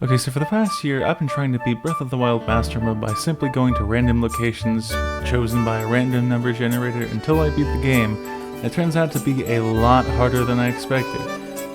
Okay, so for the past year, I've been trying to beat Breath of the Wild Master Mode by simply going to random locations chosen by a random number generator until I beat the game. It turns out to be a lot harder than I expected.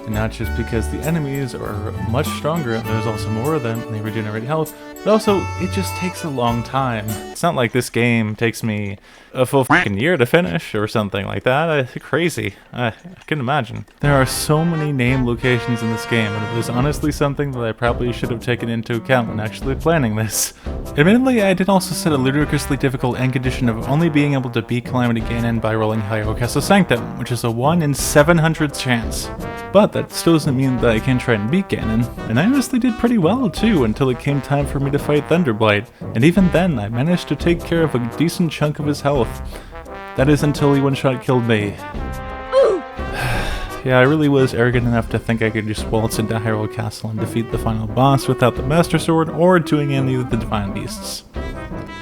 And not just because the enemies are much stronger and there's also more of them and they regenerate health, but also it just takes a long time. It's not like this game takes me a full fucking year to finish or something like that. Crazy. I can imagine. There are so many named locations in this game, and it was honestly something that I probably should have taken into account when actually planning this. Admittedly, I did also set a ludicrously difficult end condition of only being able to beat Calamity Ganon by rolling Hyrule Castle Sanctum, which is a 1 in 700 chance. But that still doesn't mean that I can't try and beat Ganon, and I honestly did pretty well too until it came time for me to fight Thunderblight, and even then I managed to take care of a decent chunk of his health. That is until he one-shot killed me. Yeah, I really was arrogant enough to think I could just waltz into Hyrule Castle and defeat the final boss without the Master Sword or doing any of the Divine Beasts.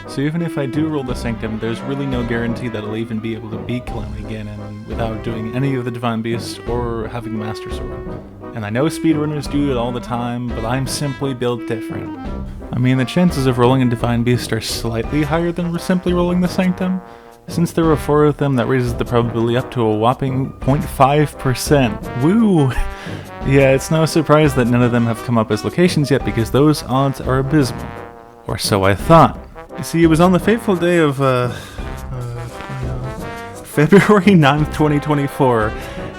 So even if I do roll the Sanctum, there's really no guarantee that I'll even be able to beat Calamity Ganon without doing any of the Divine Beasts or having the Master Sword. And I know speedrunners do it all the time, but I'm simply built different. I mean, the chances of rolling a Divine Beast are slightly higher than simply rolling the Sanctum. Since there are 4 of them, that raises the probability up to a whopping 0.5%. Woo! Yeah, it's no surprise that none of them have come up as locations yet because those odds are abysmal. Or so I thought. You see, it was on the fateful day of, February 9th, 2024,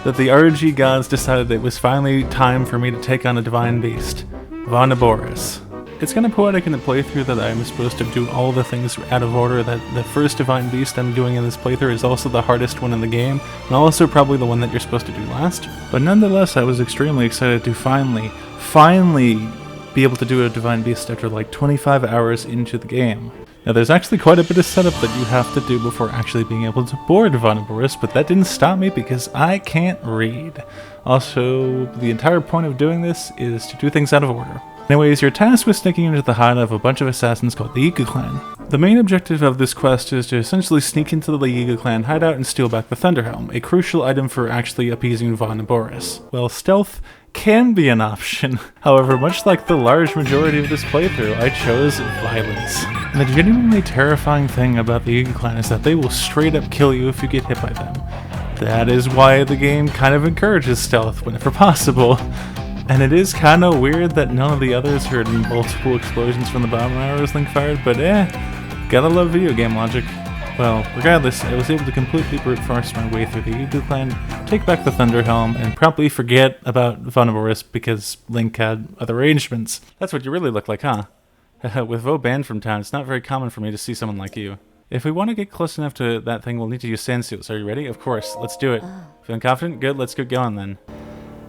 that the RNG gods decided it was finally time for me to take on a Divine Beast, Naboris. It's kind of poetic in the playthrough that I'm supposed to do all the things out of order, that the first Divine Beast I'm doing in this playthrough is also the hardest one in the game, and also probably the one that you're supposed to do last. But nonetheless, I was extremely excited to finally be able to do a Divine Beast after like 25 hours into the game. Now there's actually quite a bit of setup that you have to do before actually being able to board Naboris, but that didn't stop me because I can't read. Also, the entire point of doing this is to do things out of order. Anyways, you're tasked with sneaking into the hideout of a bunch of assassins called the Yiga Clan. The main objective of this quest is to essentially sneak into the Yiga Clan hideout and steal back the Thunderhelm, a crucial item for actually appeasing Naboris. Well, stealth can be an option. However, much like the large majority of this playthrough, I chose violence. And the genuinely terrifying thing about the Yiga Clan is that they will straight up kill you if you get hit by them. That is why the game kind of encourages stealth whenever possible. And it is kind of weird that none of the others heard multiple explosions from the bomb arrows Link fired, but gotta love video game logic. Well, regardless, I was able to completely brute force my way through the Yiga Clan, take back the Thunderhelm, and promptly forget about Naboris because Link had other arrangements. That's what you really look like, huh? With Vo banned from town, it's not very common for me to see someone like you. If we want to get close enough to that thing, we'll need to use sand seals. Are you ready? Of course, let's do it. Feeling confident? Good, let's get going then.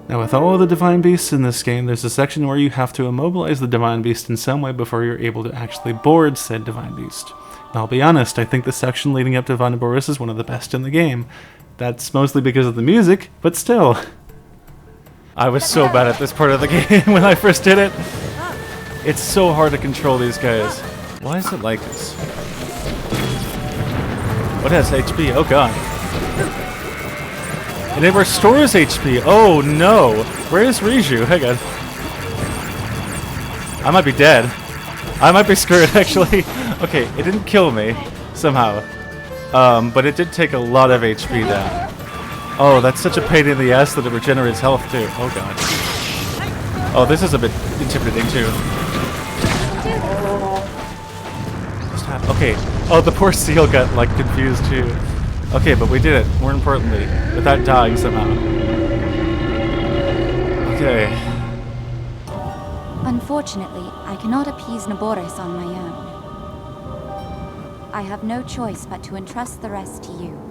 Now with all of the Divine Beasts in this game, there's a section where you have to immobilize the Divine Beast in some way before you're able to actually board said Divine Beast. And I'll be honest, I think the section leading up to Naboris is one of the best in the game. That's mostly because of the music, but still. I was so bad at this part of the game when I first did it. It's so hard to control these guys. Why is it like this? What has HP? Oh god. And it restores HP. Oh no! Where is Riju? Hang on. I might be dead. I might be screwed actually. Okay, it didn't kill me somehow. But it did take a lot of HP down. Oh, that's such a pain in the ass that it regenerates health too. Oh god. Oh, this is a bit intimidating too. Okay. Oh, the poor seal got like confused too. Okay, but we did it, more importantly, without dying somehow. Okay. Unfortunately, I cannot appease Naboris on my own. I have no choice but to entrust the rest to you.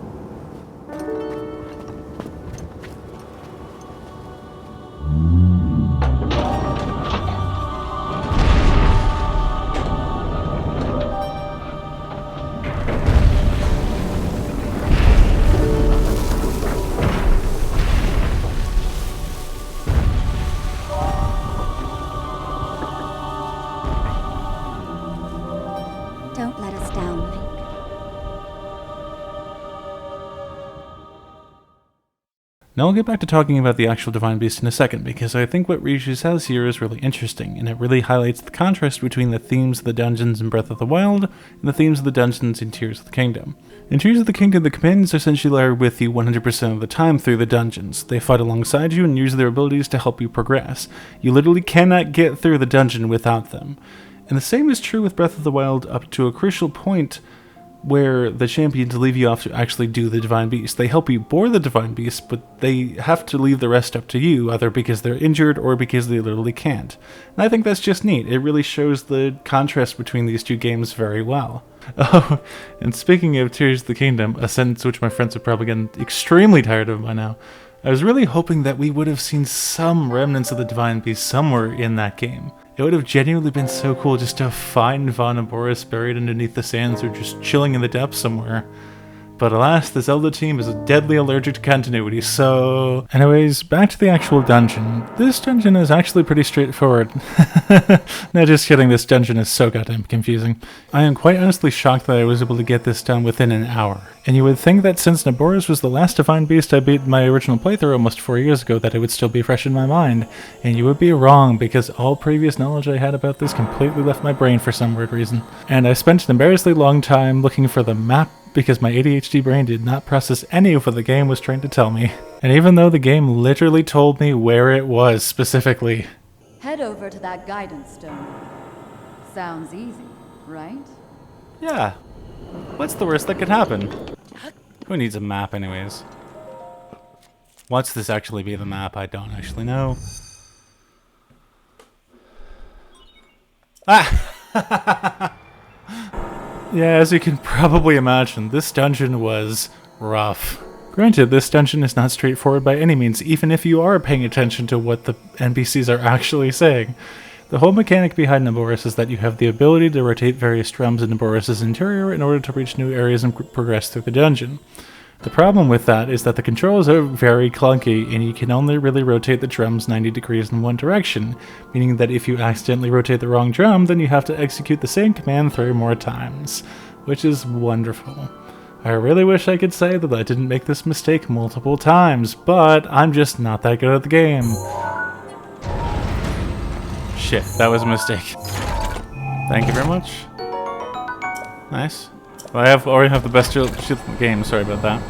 Don't let us down, Link. Now I'll get back to talking about the actual Divine Beast in a second, because I think what Riju says here is really interesting, and it really highlights the contrast between the themes of the dungeons in Breath of the Wild and the themes of the dungeons in Tears of the Kingdom. In Tears of the Kingdom, the companions essentially are with you 100% of the time through the dungeons. They fight alongside you and use their abilities to help you progress. You literally cannot get through the dungeon without them. And the same is true with Breath of the Wild up to a crucial point where the champions leave you off to actually do the Divine Beast. They help you board the Divine Beast, but they have to leave the rest up to you, either because they're injured or because they literally can't. And I think that's just neat. It really shows the contrast between these two games very well. Oh, and speaking of Tears of the Kingdom, a sentence which my friends are probably getting extremely tired of by now, I was really hoping that we would have seen some remnants of the Divine Beast somewhere in that game. It would have genuinely been so cool just to find Von Naboris buried underneath the sands or just chilling in the depths somewhere. But alas, the Zelda team is deadly allergic to continuity, so... Anyways, back to the actual dungeon. This dungeon is actually pretty straightforward. No, just kidding, this dungeon is so goddamn confusing. I am quite honestly shocked that I was able to get this done within an hour. And you would think that since Naboris was the last Divine Beast I beat in my original playthrough almost 4 years ago, that it would still be fresh in my mind. And you would be wrong, because all previous knowledge I had about this completely left my brain for some weird reason. And I spent an embarrassingly long time looking for the map because my ADHD brain did not process any of what the game was trying to tell me. And even though the game literally told me where it was specifically. Head over to that guidance stone. Sounds easy, right? Yeah. What's the worst that could happen? Who needs a map anyways? What's this actually be the map? I don't actually know. Ah! Yeah, as you can probably imagine, this dungeon was rough. Granted, this dungeon is not straightforward by any means, even if you are paying attention to what the NPCs are actually saying. The whole mechanic behind Naboris is that you have the ability to rotate various drums in Naboris' interior in order to reach new areas and progress through the dungeon. The problem with that is that the controls are very clunky, and you can only really rotate the drums 90 degrees in one direction, meaning that if you accidentally rotate the wrong drum, then you have to execute the same command 3 more times, which is wonderful. I really wish I could say that I didn't make this mistake multiple times, but I'm just not that good at the game. Shit, that was a mistake. Thank you very much. Nice. Well, I already have the best shield in the game, sorry about that.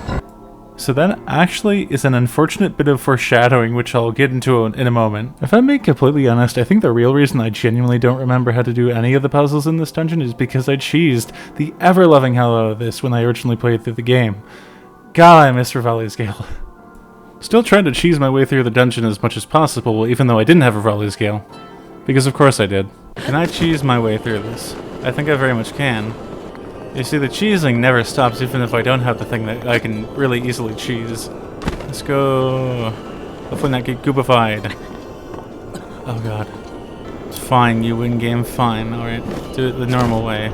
So that actually is an unfortunate bit of foreshadowing, which I'll get into in a moment. If I'm being completely honest, I think the real reason I genuinely don't remember how to do any of the puzzles in this dungeon is because I cheesed the ever-loving hell out of this when I originally played through the game. God, I miss Revali's Gale. Still trying to cheese my way through the dungeon as much as possible, even though I didn't have Revali's Gale. Because of course I did. Can I cheese my way through this? I think I very much can. You see, the cheesing never stops, even if I don't have the thing that I can really easily cheese. Let's go. Hopefully not get goobified. Oh god. It's fine, you win game, fine. Alright, do it the normal way.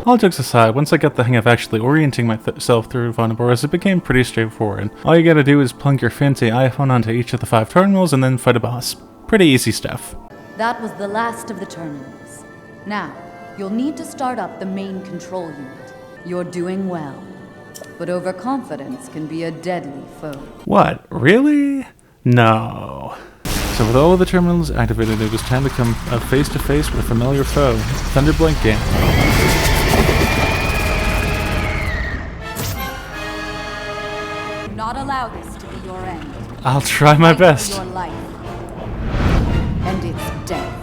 All jokes aside, once I got the hang of actually orienting myself through Von Naboris, it became pretty straightforward. All you gotta do is plunk your fancy iPhone onto each of the 5 terminals and then fight a boss. Pretty easy stuff. That was the last of the terminals. Now, you'll need to start up the main control unit. You're doing well, but overconfidence can be a deadly foe. What? Really? No. So with all of the terminals activated, it was time to come face to face with a familiar foe, Thunderblink Ganon. Do not allow this to be your end. I'll try my best. Your life. And its death.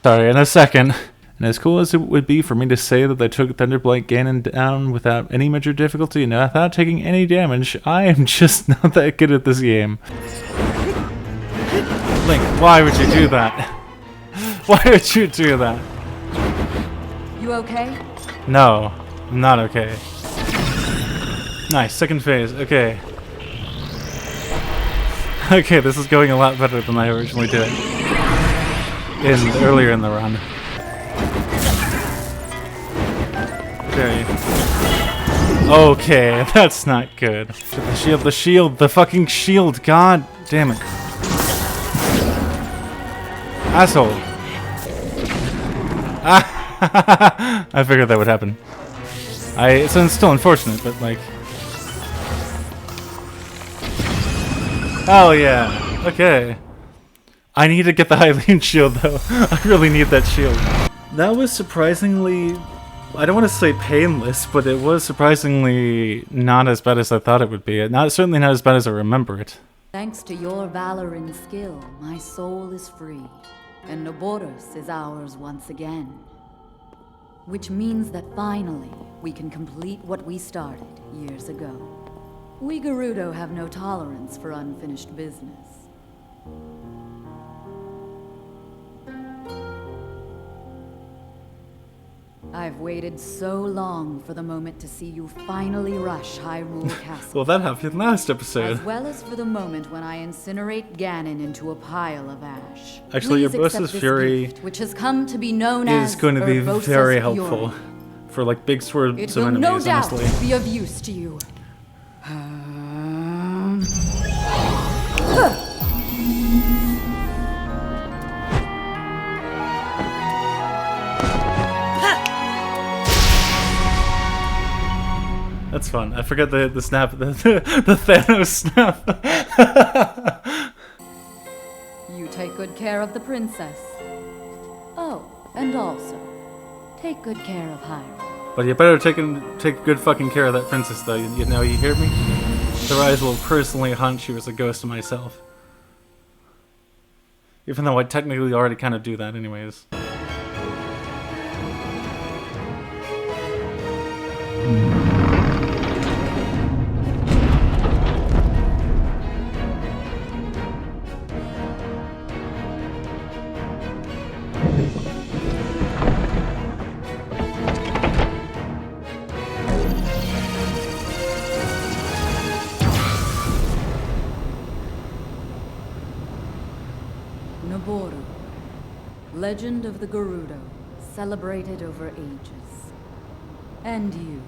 Sorry, in a second. And as cool as it would be for me to say that I took Thunderblink Ganon down without any major difficulty and without taking any damage, I am just not that good at this game. Link, why would you do that? Why would you do that? You okay? No, I'm not okay. Nice, second phase, okay. Okay, this is going a lot better than I originally did. Earlier in the run. Okay. Okay, that's not good. The shield, the fucking shield, god damn it. Asshole. I figured that would happen. It's still unfortunate, but like... Oh yeah, okay. I need to get the Hylian shield though. I really need that shield. That was surprisingly... I don't want to say painless, but it was surprisingly not as bad as I thought it would be. Certainly not as bad as I remember it. Thanks to your valor and skill, my soul is free, and Naboris is ours once again. Which means that finally, we can complete what we started years ago. We Gerudo have no tolerance for unfinished business. I've waited so long for the moment to see you finally rush Hyrule Castle. Well, that happened last episode. As well as for the moment when I incinerate Ganon into a pile of ash. Actually, your Please boss's accept this fury gift, which has come to be known is as going to be Urbosa's very helpful Fury. for like big swords It of will enemies, no doubt honestly. be of use to you. That's fun. I forgot the snap, the Thanos snap. You take good care of the princess. Oh, and also, take good care of Hyrule. But you better take good fucking care of that princess, though. You know, you hear me? Otherwise, will personally hunt you as a ghost of myself. Even though I technically already kind of do that, anyways. Naboris, legend of the Gerudo, celebrated over ages. And you,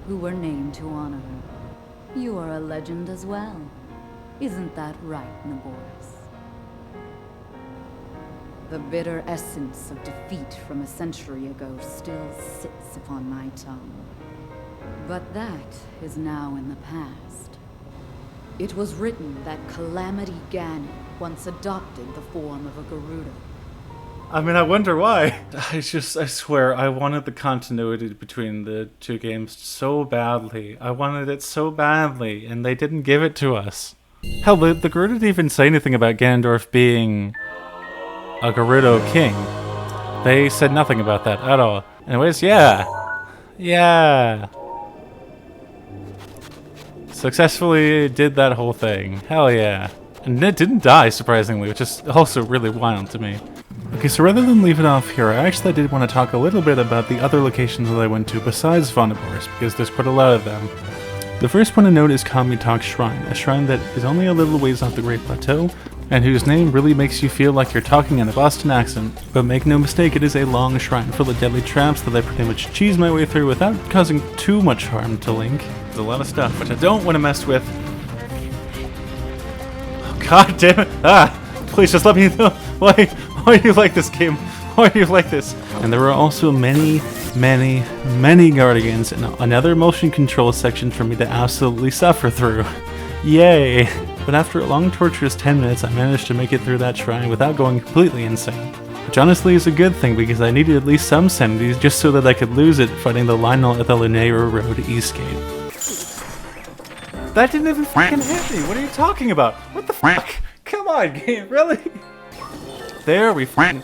who were named to honor her. You are a legend as well. Isn't that right, Naboris? The bitter essence of defeat from a century ago still sits upon my tongue. But that is now in the past. It was written that Calamity Ganon once adopted the form of a Gerudo. I mean, I wonder why. I swear, I wanted the continuity between the two games so badly. I wanted it so badly, and they didn't give it to us. Hell, the Gerudo didn't even say anything about Ganondorf being a Gerudo king. They said nothing about that at all. Anyways, yeah. Yeah. Successfully did that whole thing. Hell yeah. And it didn't die, surprisingly, which is also really wild to me. Okay, so rather than leave it off here, I actually did want to talk a little bit about the other locations that I went to besides Naboris, because there's quite a lot of them. The first one to note is Kamitak's Shrine, a shrine that is only a little ways off the Great Plateau, and whose name really makes you feel like you're talking in a Boston accent. But make no mistake, it is a long shrine full of deadly traps that I pretty much cheese my way through without causing too much harm to Link. There's a lot of stuff which I don't want to mess with. Oh, God damn it! Ah! Please just let me know why you like this game. Why do you like this? And there were also many guardians and another motion control section for me to absolutely suffer through. Yay! But after a long torturous 10 minutes, I managed to make it through that shrine without going completely insane. Which honestly is a good thing, because I needed at least some sanity just so that I could lose it fighting the Lionel at the Lunera Road East Gate. That didn't even fucking hit me! What are you talking about? What the fuck? Come on, game, really? There we fucking...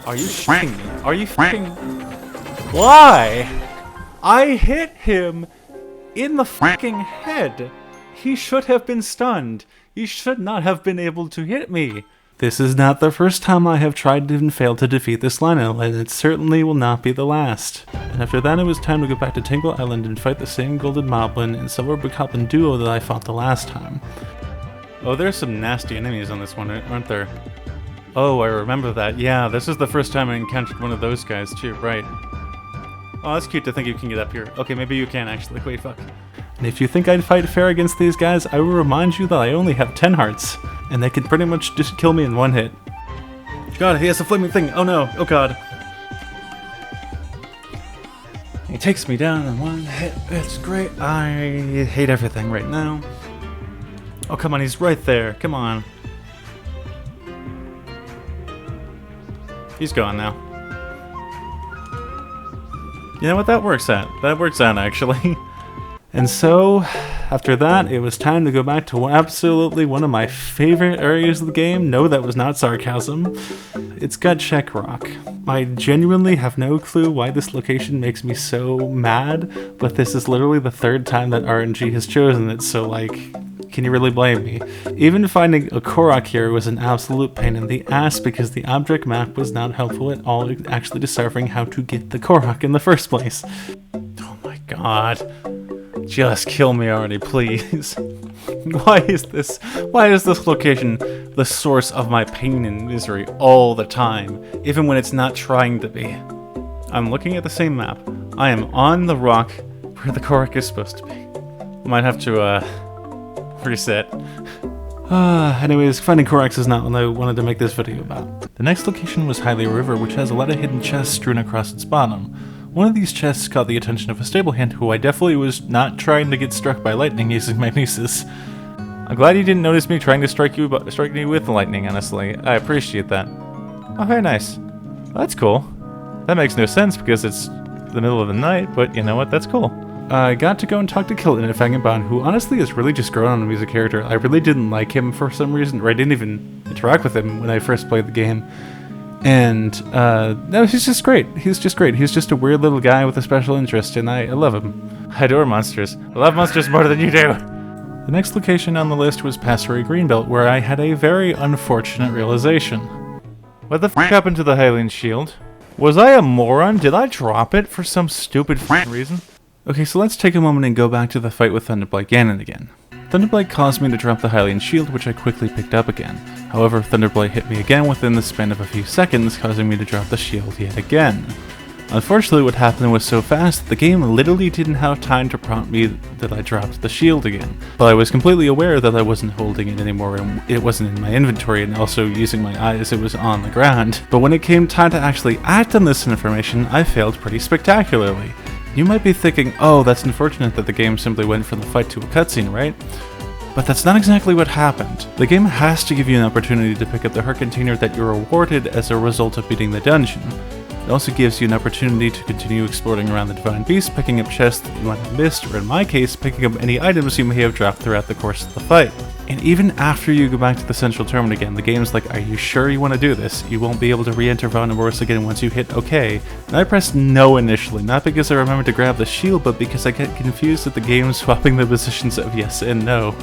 Are you shitting me? Are you fucking... Why? I hit him in the fucking head. He should have been stunned. He should not have been able to hit me. This is not the first time I have tried and failed to defeat this Lionel, and it certainly will not be the last. And after that, it was time to go back to Tingle Island and fight the same Golden Moblin and Silver Bokoblin duo that I fought the last time. Oh, there's some nasty enemies on this one, aren't there? Oh, I remember that. Yeah, this is the first time I encountered one of those guys too, right. Oh, that's cute to think you can get up here. Okay, maybe you can actually. Wait, fuck. And if you think I'd fight fair against these guys, I will remind you that I only have 10 hearts, and they can pretty much just kill me in one hit. God, he has a flaming thing. Oh no. Oh God. He takes me down in one hit. It's great. I hate everything right now. Oh, come on. He's right there. Come on. He's gone now. You know what? That works out. That works out, actually. And so, after that, it was time to go back to absolutely one of my favorite areas of the game. No, that was not sarcasm. It's Gut Check Rock. I genuinely have no clue why this location makes me so mad, but this is literally the third time that RNG has chosen it, so like, can you really blame me? Even finding a Korok here was an absolute pain in the ass because the object map was not helpful at all actually deciphering how to get the Korok in the first place. Oh my god. Just kill me already, please. Why is this location the source of my pain and misery all the time, even when it's not trying to be? I'm looking at the same map. I am on the rock where the Korok is supposed to be. Might have to, reset. Anyways, finding Koroks is not what I wanted to make this video about. The next location was Hyrule River, which has a lot of hidden chests strewn across its bottom. One of these chests caught the attention of a stablehand who I definitely was not trying to get struck by lightning using magnesis. I'm glad you didn't notice me trying to strike you with lightning, honestly. I appreciate that. Oh, very nice. Well, that's cool. That makes no sense because it's the middle of the night, but you know what? That's cool. I got to go and talk to Kilton and Fangenbon, who honestly has really just grown on me as a character. I really didn't like him for some reason, or I didn't even interact with him when I first played the game. And, no, he's just great. He's just great. He's just a weird little guy with a special interest, and I love him. I adore monsters. I love monsters more than you do. The next location on the list was Passeray Greenbelt, where I had a very unfortunate realization. What the f*** happened to the Hylian shield? Was I a moron? Did I drop it for some stupid reason? Okay, so let's take a moment and go back to the fight with Thunderblight Ganon again. Thunderblight caused me to drop the Hylian shield, which I quickly picked up again. However, Thunderblight hit me again within the span of a few seconds, causing me to drop the shield yet again. Unfortunately, what happened was so fast that the game literally didn't have time to prompt me that I dropped the shield again. But I was completely aware that I wasn't holding it anymore and it wasn't in my inventory, and also using my eyes, it was on the ground. But when it came time to actually act on this information, I failed pretty spectacularly. You might be thinking, oh, that's unfortunate that the game simply went from the fight to a cutscene, right? But that's not exactly what happened. The game has to give you an opportunity to pick up the heart container that you're awarded as a result of beating the dungeon. It also gives you an opportunity to continue exploring around the Divine Beast, picking up chests that you might have missed, or in my case, picking up any items you may have dropped throughout the course of the fight. And even after you go back to the central tournament again, the game's like, are you sure you want to do this? You won't be able to re-enter Naboris again once you hit OK. And I pressed no initially, not because I remembered to grab the shield, but because I get confused at the game swapping the positions of yes and no.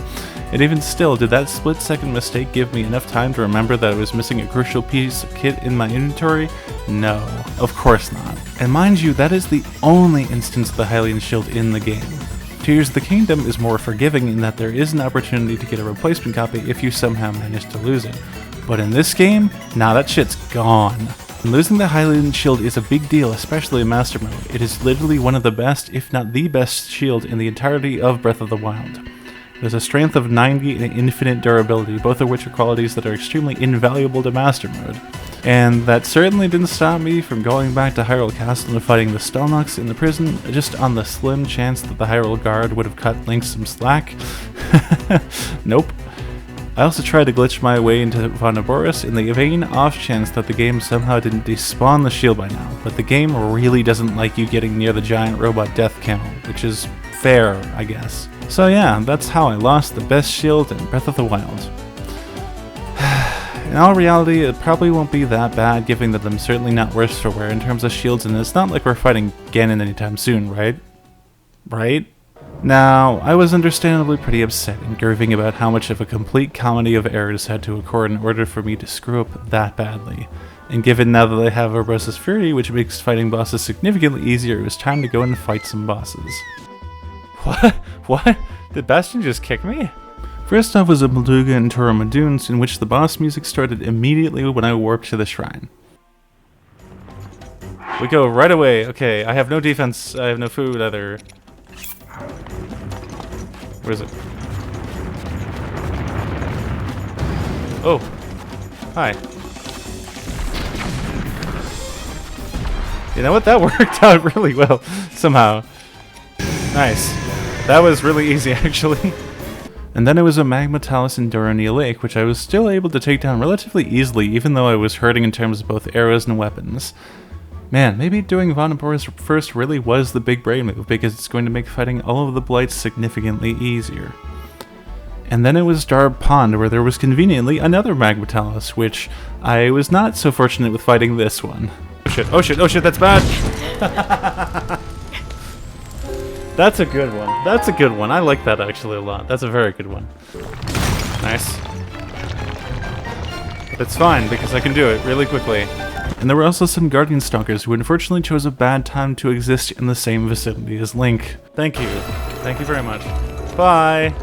And even still, did that split-second mistake give me enough time to remember that I was missing a crucial piece of kit in my inventory? No, of course not. And mind you, that is the only instance of the Hylian shield in the game. Tears of the Kingdom is more forgiving in that there is an opportunity to get a replacement copy if you somehow manage to lose it. But in this game, nah, that shit's gone. And losing the Hylian shield is a big deal, especially in Master Mode. It is literally one of the best, if not the best shield in the entirety of Breath of the Wild. There's a strength of 90 and infinite durability, both of which are qualities that are extremely invaluable to Master Mode. And that certainly didn't stop me from going back to Hyrule Castle and fighting the Stalnox in the prison, just on the slim chance that the Hyrule Guard would have cut Link some slack. Nope. I also tried to glitch my way into Naboris in the vain off chance that the game somehow didn't despawn the shield by now, but the game really doesn't like you getting near the giant robot death camel, which is fair, I guess. So yeah, that's how I lost the best shield in Breath of the Wild. In all reality, it probably won't be that bad, given that I'm certainly not worse for wear in terms of shields, and it's not like we're fighting Ganon anytime soon, right? Right? Now, I was understandably pretty upset and grieving about how much of a complete comedy of errors had to occur in order for me to screw up that badly. And given now that I have Urbosa's Fury, which makes fighting bosses significantly easier, it was time to go and fight some bosses. What? What? Did Bastion just kick me? First off was a Balduga and Toroma Dunes, in which the boss music started immediately when I warped to the shrine. We go right away. Okay, I have no defense, I have no food either. Where is it? Oh. Hi. You know what? That worked out really well, somehow. Nice. That was really easy, actually. And then it was a Magma Talus in Dorania Lake, which I was still able to take down relatively easily, even though I was hurting in terms of both arrows and weapons. Man, maybe doing Naboris first really was the big brain move, because it's going to make fighting all of the blights significantly easier. And then it was Darb Pond, where there was conveniently another Magma Talus, which I was not so fortunate with fighting this one. Oh shit, oh shit, oh shit, that's bad! That's a good one. That's a good one. I like that actually a lot. That's a very good one. Nice. But it's fine, because I can do it really quickly. And there were also some Guardian Stalkers who unfortunately chose a bad time to exist in the same vicinity as Link. Thank you. Thank you very much. Bye!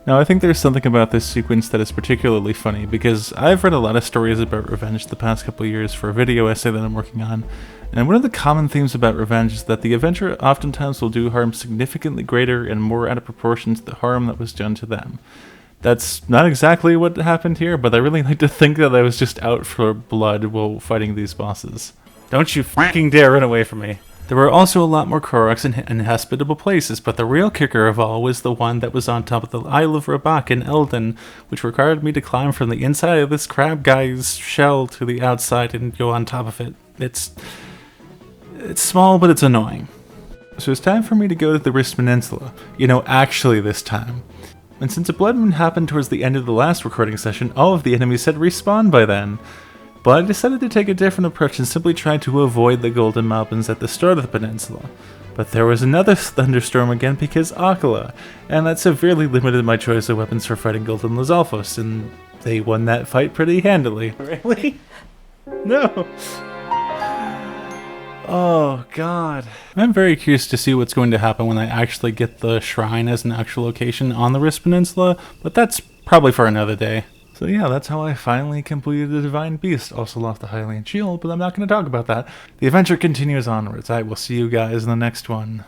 Now, I think there's something about this sequence that is particularly funny, because I've read a lot of stories about revenge the past couple of years for a video essay that I'm working on, and one of the common themes about revenge is that the avenger oftentimes will do harm significantly greater and more out of proportion to the harm that was done to them. That's not exactly what happened here, but I really like to think that I was just out for blood while fighting these bosses. Don't you fucking dare run away from me! There were also a lot more Koroks in inhospitable places, but the real kicker of all was the one that was on top of the Isle of Rabak in Eldin, which required me to climb from the inside of this crab guy's shell to the outside and go on top of it. It's small, but it's annoying. So it's time for me to go to the Rift Peninsula. You know, actually this time. And since a blood moon happened towards the end of the last recording session, all of the enemies had respawned by then. But I decided to take a different approach and simply try to avoid the golden mountains at the start of the peninsula. But there was another thunderstorm again because Akala, and that severely limited my choice of weapons for fighting Golden Lizalfos, and they won that fight pretty handily. Really? No! Oh god. I'm very curious to see what's going to happen when I actually get the shrine as an actual location on the Rift Peninsula, but that's probably for another day. So yeah, that's how I finally completed the Divine Beast. Also lost the Hylian Shield, but I'm not going to talk about that. The adventure continues onwards. I will see you guys in the next one.